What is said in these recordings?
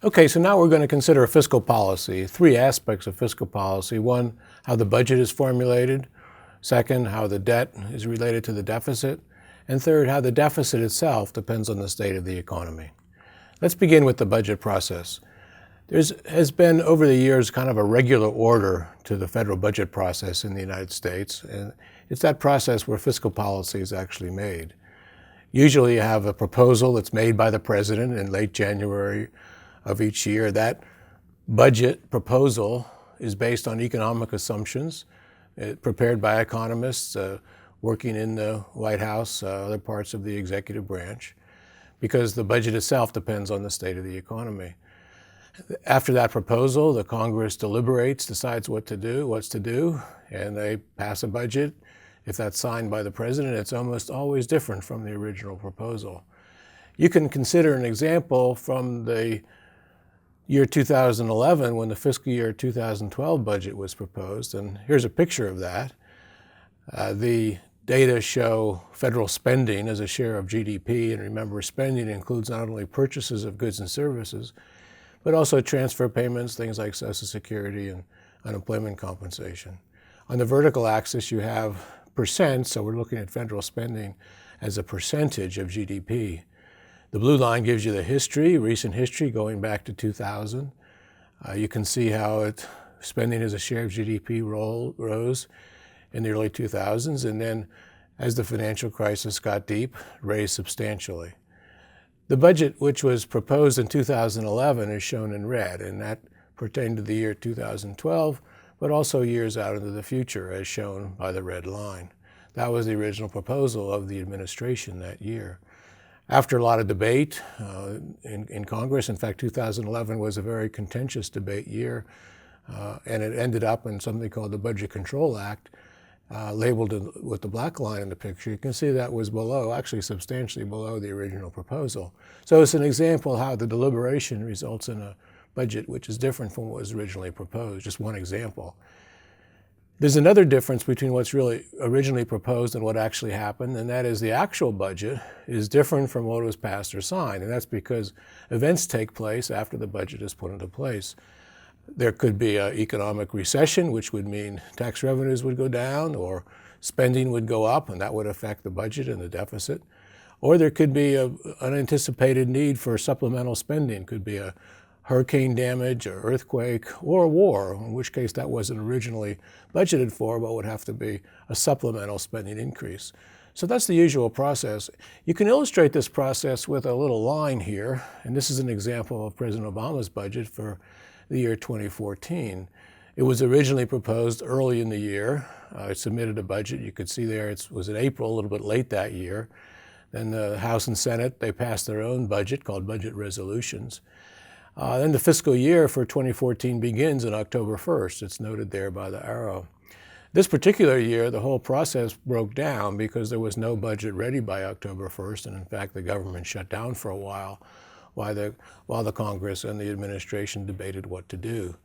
Okay, so now we're going to consider fiscal policy, three aspects of fiscal policy. One, how the budget is formulated. Second, how the debt is related to the deficit. And third, how the deficit itself depends on the state of the economy. Let's begin with the budget process. There has been over the years kind of a regular order to the federal budget process in the United States, and it's that process where fiscal policy is actually made. Usually you have a proposal that's made by the president in late January of each year. That budget proposal is based on economic assumptions prepared by economists working in the White House, other parts of the executive branch, because the budget itself depends on the state of the economy. After that proposal, the Congress deliberates, decides what's to do, and they pass a budget. If that's signed by the president, it's almost always different from the original proposal. You can consider an example from the year 2011 when the fiscal year 2012 budget was proposed, and here's a picture of that. The data show federal spending as a share of GDP, and remember, spending includes not only purchases of goods and services, but also transfer payments, things like Social Security and unemployment compensation. On the vertical axis, you have percent, so we're looking at federal spending as a percentage of GDP. The blue line gives you the history, recent history going back to 2000. You can see how spending as a share of GDP rose in the early 2000s, and then as the financial crisis got deep, raised substantially. The budget which was proposed in 2011 is shown in red, and that pertained to the year 2012, but also years out into the future, as shown by the red line. That was the original proposal of the administration that year. After a lot of debate in Congress, in fact, 2011 was a very contentious debate year, and it ended up in something called the Budget Control Act, labeled with the black line in the picture. You can see that was below, actually substantially below the original proposal. So it's an example of how the deliberation results in a budget which is different from what was originally proposed, just one example. There's another difference between what's really originally proposed and what actually happened, and that is the actual budget is different from what was passed or signed, and that's because events take place after the budget is put into place. There could be an economic recession, which would mean tax revenues would go down or spending would go up, and that would affect the budget and the deficit. Or there could be an unanticipated need for supplemental spending. Could be a hurricane damage, or earthquake, or a war, in which case that wasn't originally budgeted for, but would have to be a supplemental spending increase. So that's the usual process. You can illustrate this process with a little line here, and this is an example of President Obama's budget for the year 2014. It was originally proposed early in the year. It submitted a budget. You could see there it was in April, a little bit late that year. Then the House and Senate, they passed their own budget called budget resolutions. Then the fiscal year for 2014 begins on October 1st. It's noted there by the arrow. This particular year, the whole process broke down because there was no budget ready by October 1st, and in fact, the government shut down for a while the Congress and the administration debated what to do.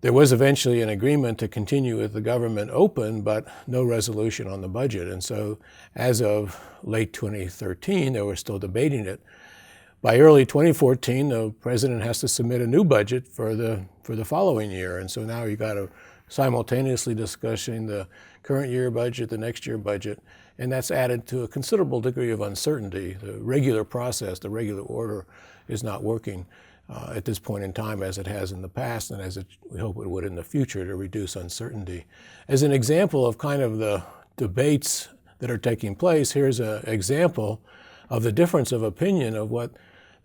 There was eventually an agreement to continue with the government open, but no resolution on the budget. And so as of late 2013, they were still debating it. By early 2014, the president has to submit a new budget for the following year. And so now you've got to simultaneously discussing the current year budget, the next year budget, and that's added to a considerable degree of uncertainty. The regular process, the regular order is not working at this point in time as it has in the past and as we hope it would in the future to reduce uncertainty. As an example of kind of the debates that are taking place, here's an example of the difference of opinion of what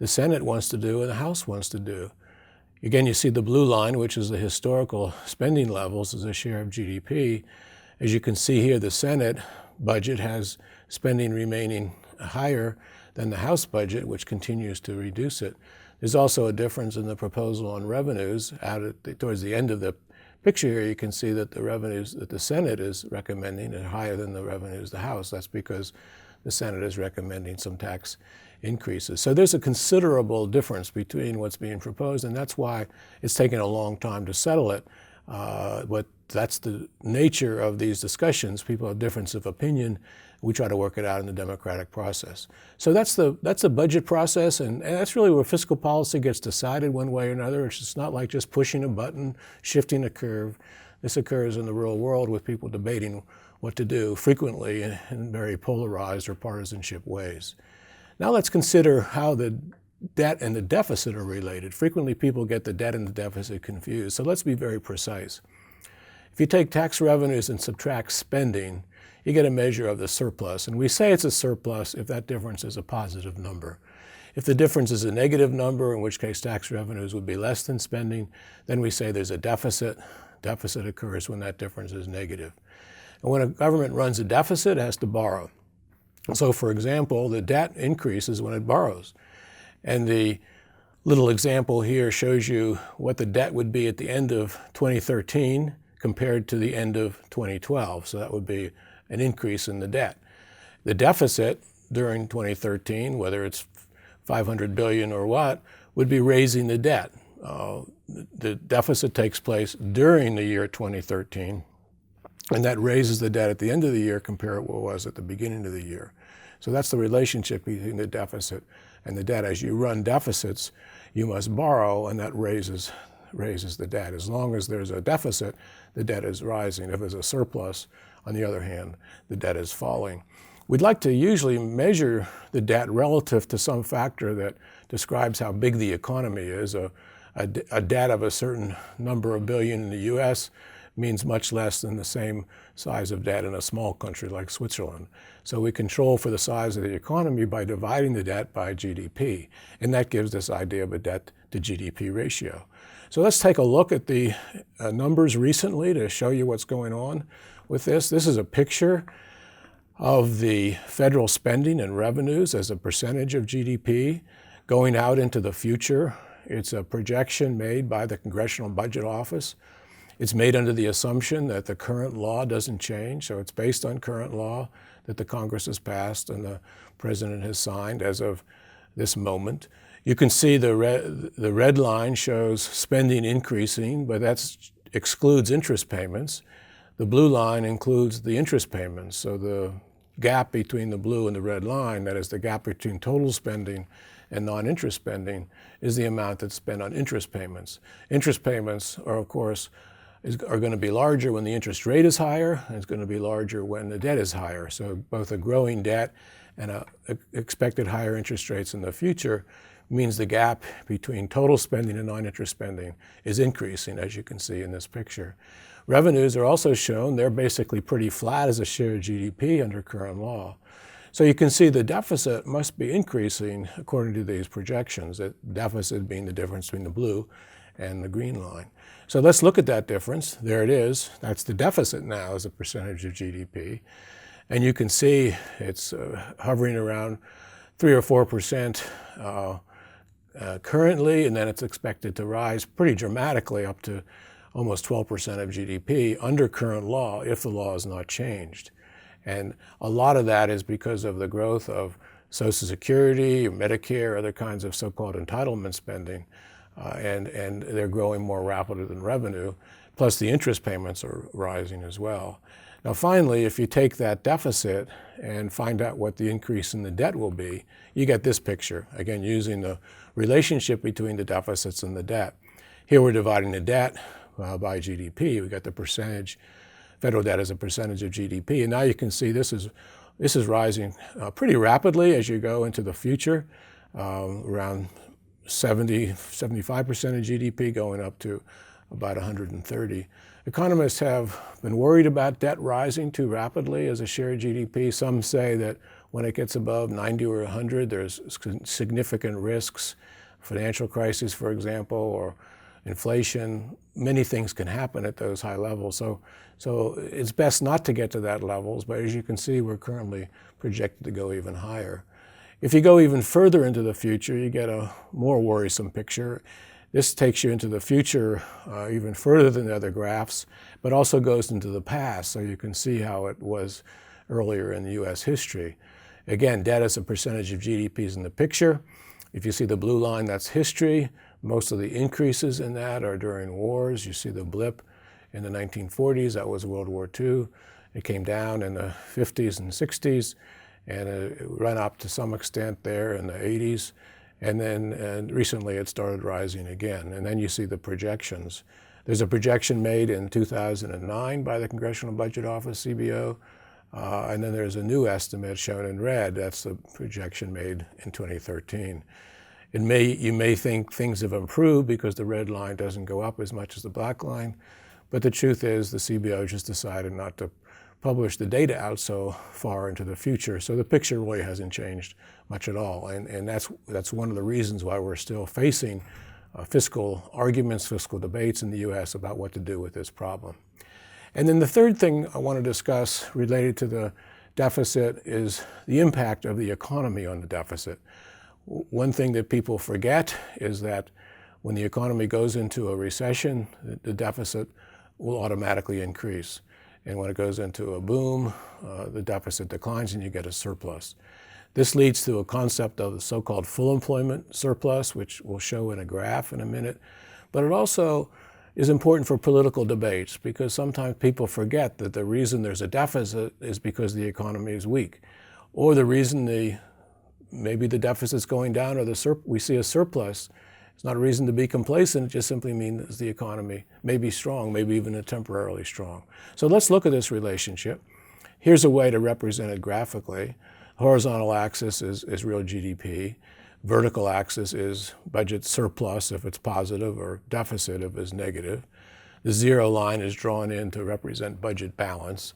the Senate wants to do and the House wants to do. Again, you see the blue line, which is the historical spending levels as a share of GDP. As you can see here, the Senate budget has spending remaining higher than the House budget, which continues to reduce it. There's also a difference in the proposal on revenues. Towards the end of the picture here, you can see that the revenues that the Senate is recommending are higher than the revenues the House. That's because the Senate is recommending some tax increases. So there's a considerable difference between what's being proposed, and that's why it's taken a long time to settle it. But that's the nature of these discussions. People have difference of opinion, We try to work it out in the democratic process. So that's the budget process, and that's really where fiscal policy gets decided one way or another. It's just not like just pushing a button, shifting a curve. This occurs in the real world with people debating what to do, frequently in very polarized or partisanship ways. Now let's consider how the debt and the deficit are related. Frequently people get the debt and the deficit confused, so let's be very precise. If you take tax revenues and subtract spending, you get a measure of the surplus. And we say it's a surplus if that difference is a positive number. If the difference is a negative number, in which case tax revenues would be less than spending, then we say there's a deficit. Deficit occurs when that difference is negative. And when a government runs a deficit, it has to borrow. So for example, the debt increases when it borrows. And the little example here shows you what the debt would be at the end of 2013 compared to the end of 2012. So that would be an increase in the debt. The deficit during 2013, whether it's 500 billion or what, would be raising the debt. The deficit takes place during the year 2013, and that raises the debt at the end of the year compared to what it was at the beginning of the year. So that's the relationship between the deficit and the debt. As you run deficits, you must borrow, and that raises the debt. As long as there's a deficit, the debt is rising. If there's a surplus, on the other hand, the debt is falling. We'd like to usually measure the debt relative to some factor that describes how big the economy is. A debt of a certain number of billion in the US means much less than the same size of debt in a small country like Switzerland. So we control for the size of the economy by dividing the debt by GDP. And that gives this idea of a debt to GDP ratio. So let's take a look at the numbers recently to show you what's going on with this. This is a picture of the federal spending and revenues as a percentage of GDP going out into the future. It's a projection made by the Congressional Budget Office. It's made under the assumption that the current law doesn't change, so it's based on current law that the Congress has passed and the President has signed as of this moment. You can see the red line shows spending increasing, but that excludes interest payments. The blue line includes the interest payments, so the gap between the blue and the red line, that is the gap between total spending and non-interest spending, is the amount that's spent on interest payments. Interest payments are, of course, are going to be larger when the interest rate is higher, and it's going to be larger when the debt is higher. So both a growing debt and expected higher interest rates in the future means the gap between total spending and non-interest spending is increasing, as you can see in this picture. Revenues are also shown. They're basically pretty flat as a share of GDP under current law. So you can see the deficit must be increasing according to these projections, the deficit being the difference between the blue and the green line. So let's look at that difference. There it is. That's the deficit now as a percentage of GDP. And you can see it's hovering around 3 or 4% currently, and then it's expected to rise pretty dramatically up to almost 12% of GDP under current law if the law is not changed. And a lot of that is because of the growth of Social Security, Medicare, other kinds of so-called entitlement spending, and they're growing more rapidly than revenue, plus the interest payments are rising as well. Now finally, if you take that deficit and find out what the increase in the debt will be, you get this picture, again using the relationship between the deficits and the debt. Here we're dividing the debt by GDP. We got the percentage, federal debt as a percentage of GDP, and now you can see this is rising pretty rapidly as you go into the future, around 75% of GDP going up to about 130. Economists have been worried about debt rising too rapidly as a share of GDP. Some say that when it gets above 90 or 100, there's significant risks, financial crisis, for example, or inflation. Many things can happen at those high levels. So it's best not to get to that levels, but as you can see, we're currently projected to go even higher. If you go even further into the future, you get a more worrisome picture. This takes you into the future even further than the other graphs, but also goes into the past, so you can see how it was earlier in U.S. history. Again, debt as a percentage of GDP is in the picture. If you see the blue line, that's history. Most of the increases in that are during wars. You see the blip in the 1940s, that was World War II. It came down in the 50s and 60s, and it ran up to some extent there in the 80s. And then recently it started rising again. And then you see the projections. There's a projection made in 2009 by the Congressional Budget Office, CBO. And then there's a new estimate shown in red. That's the projection made in 2013. You may think things have improved because the red line doesn't go up as much as the black line. But the truth is the CBO just decided not to publish the data out so far into the future. So the picture really hasn't changed much at all. And that's one of the reasons why we're still facing fiscal arguments, fiscal debates in the US about what to do with this problem. And then the third thing I want to discuss related to the deficit is the impact of the economy on the deficit. One thing that people forget is that when the economy goes into a recession, the deficit will automatically increase. And when it goes into a boom, the deficit declines and you get a surplus. This leads to a concept of the so-called full employment surplus, which we'll show in a graph in a minute. But it also is important for political debates because sometimes people forget that the reason there's a deficit is because the economy is weak. Or the reason maybe the deficit's going down or we see a surplus. It's not a reason to be complacent. It just simply means the economy may be strong, maybe even temporarily strong. So let's look at this relationship. Here's a way to represent it graphically. Horizontal axis is real GDP. Vertical axis is budget surplus if it's positive or deficit if it's negative. The zero line is drawn in to represent budget balance.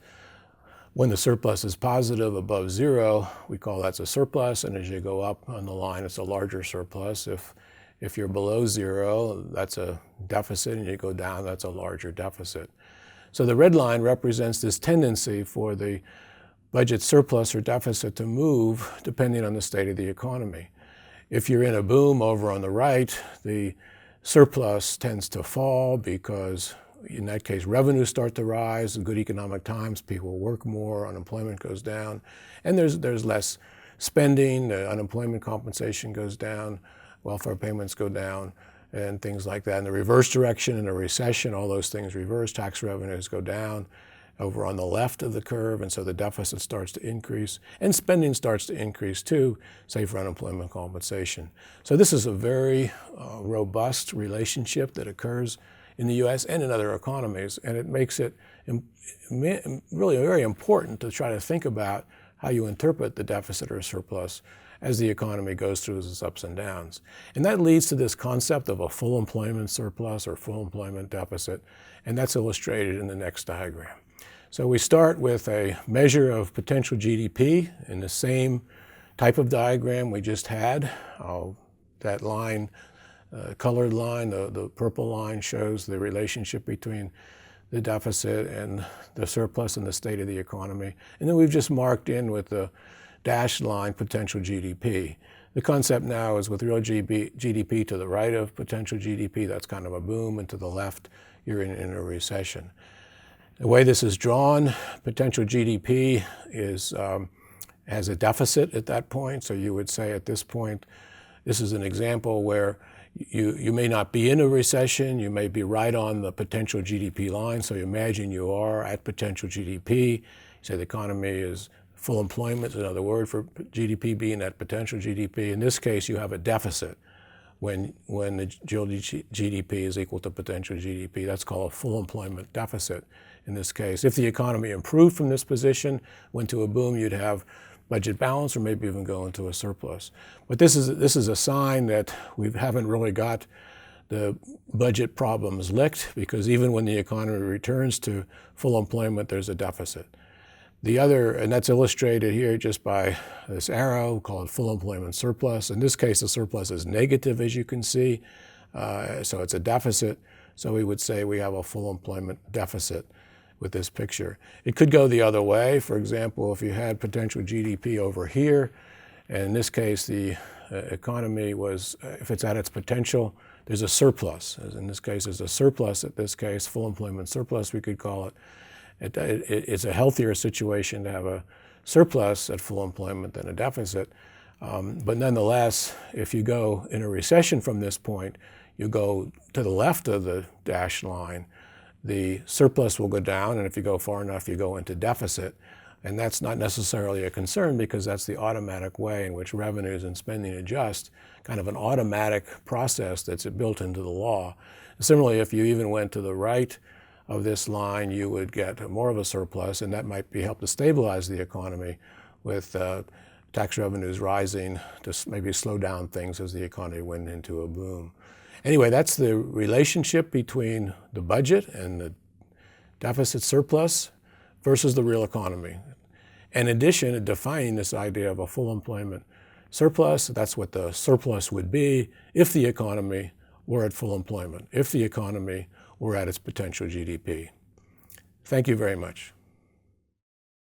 When the surplus is positive above zero, we call that a surplus, and as you go up on the line, it's a larger surplus. If you're below zero, that's a deficit, and you go down, that's a larger deficit. So the red line represents this tendency for the budget surplus or deficit to move depending on the state of the economy. If you're in a boom over on the right, the surplus tends to fall because in that case revenues start to rise. In good economic times, people work more, unemployment goes down, and there's less spending, unemployment compensation goes down, welfare payments go down, and things like that. In the reverse direction, in a recession, all those things reverse. Tax revenues go down over on the left of the curve, and so the deficit starts to increase, and spending starts to increase too, say for unemployment compensation. So this is a very robust relationship that occurs in the US and in other economies, and it makes it really very important to try to think about how you interpret the deficit or surplus as the economy goes through its ups and downs. And that leads to this concept of a full employment surplus or full employment deficit, and that's illustrated in the next diagram. So we start with a measure of potential GDP in the same type of diagram we just had. That line, colored line, the purple line shows the relationship between the deficit and the surplus and the state of the economy. And then we've just marked in with the dashed line potential GDP. The concept now is with real GDP to the right of potential GDP, that's kind of a boom, and to the left, you're in a recession. The way this is drawn, potential GDP has a deficit at that point. So you would say at this point, this is an example where you may not be in a recession, you may be right on the potential GDP line. So you imagine you are at potential GDP. You say the economy is full employment is another word for GDP being at potential GDP. In this case, you have a deficit when the GDP is equal to potential GDP. That's called a full employment deficit in this case. If the economy improved from this position, went to a boom, you'd have budget balance or maybe even go into a surplus. But this is a sign that we haven't really got the budget problems licked, because even when the economy returns to full employment, there's a deficit. And that's illustrated here just by this arrow called full employment surplus. In this case, the surplus is negative, as you can see. So it's a deficit. So we would say we have a full employment deficit with this picture. It could go the other way. For example, if you had potential GDP over here, and in this case, the economy was, if it's at its potential, there's a surplus. As in this case, there's a surplus at this case, full employment surplus, we could call it. It's a healthier situation to have a surplus at full employment than a deficit. But nonetheless, if you go in a recession from this point, you go to the left of the dashed line, the surplus will go down, and if you go far enough, you go into deficit. And that's not necessarily a concern because that's the automatic way in which revenues and spending adjust, kind of an automatic process that's built into the law. Similarly, if you even went to the right of this line, you would get more of a surplus, and that might help to stabilize the economy with tax revenues rising to maybe slow down things as the economy went into a boom. Anyway, that's the relationship between the budget and the deficit surplus versus the real economy. In addition, defining this idea of a full employment surplus, that's what the surplus would be if the economy were at full employment, if the economy were at its potential GDP. Thank you very much.